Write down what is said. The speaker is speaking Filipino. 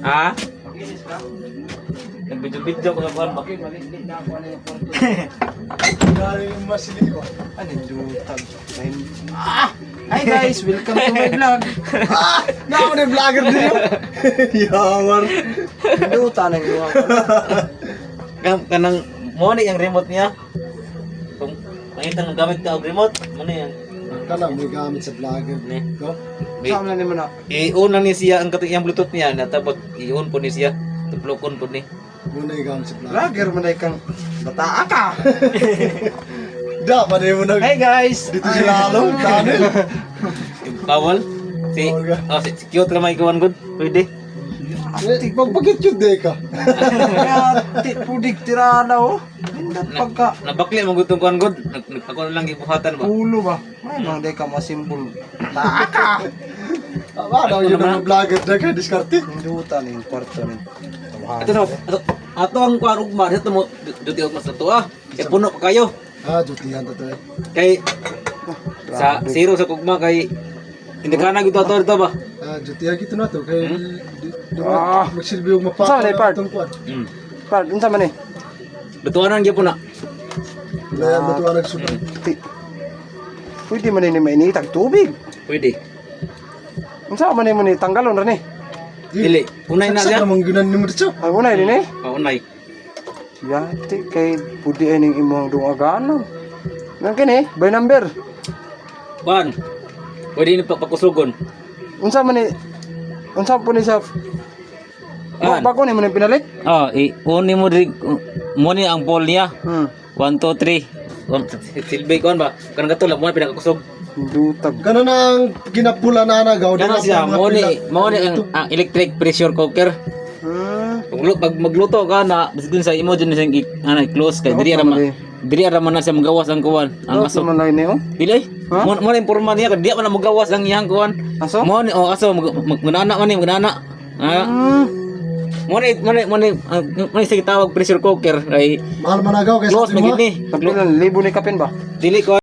Ha? Nagbidyo-bidyo ko sa buwan ba? Galing masili ba? Ano yung jutag? Hi guys, welcome to my vlog. Naku na vlogger din yun. Yawar. Juta nang gawa ko. Kanang mo ni ang remote niya. Kung makita ng gamit ka og remote, mo ni yan. Kala mo gamit sa vlogger. Ni. No? Saan na naman na? I-on na ni siya ang katong bluetooth niya na tapos i-on po ni siya. Tuplokon po ni. Muna yung gamit sa vlogger. Vlogger man ay kang bataa ka. Da, panay mo na. Hey guys. Dito si Lalo, Daniel. Bawal. Si Bawal ka. si cute ka may kuwan good. Pwede. Bakit yun de ka? Kaya pudig tirana oh. Hindat pagka Nabakli mo gutong kuwan good. Ako na lang gibuhatan ba. ulo ba? May mga di ka masimbol. Bataa ka. Ano yun ang vlogger na ka diskarte? Juta na yung kwarto ni. Ato na. Ato ang kuwan ugma dito mo duti og mas ato ah. Kay puno pa kayo. Ah, jutihan to eh. Kay sa zero sa kugma kay hindi ka na gito ato dito ba? Ah, jutihan gitu na to. Kaya magsilbi yung Saan na, Part? itong kuwan. Par, unsa man eh? Betuanan gyud po na. Wala yan ba ito nagsunod? Pwede man ni mainitag tubig. Pwede. Unsa man mo ni tanggalon ra ni? Dili. Unay na Saksak siya. namang ginan ni mo dito. Ay unay din eh. Unay. Yati kay pudi ay ning imong dungagan. Nang kini, by number. Ban. Pwede ni pakusugon. Unsa man ni? Unsa po ni sa Ban. bago ni mo ni pinalit? Uni mo din mo ni ang ball niya. 1 2 3. Silbi kon ba? Kan gato lang mo pinakakusog. Dutag. Ganun ang ginapula na nagaw. Kana siya mo ni ang electric pressure cooker. Pag magluto ka na bisgun sa imo dyan siyang close kay diri ara man na siya magawas ang kuwan ang aso. man lay ni oh. Dili. Mo ni imporma niya kay di man na magawas ang iyang kuwan. Aso? Mo ni aso magnana man ni magnana. Mo ni sige tawag pressure cooker kay Mahal managaw kay close sa magid mo. ni. Pagpilan libo ni kapin ba? Dili ko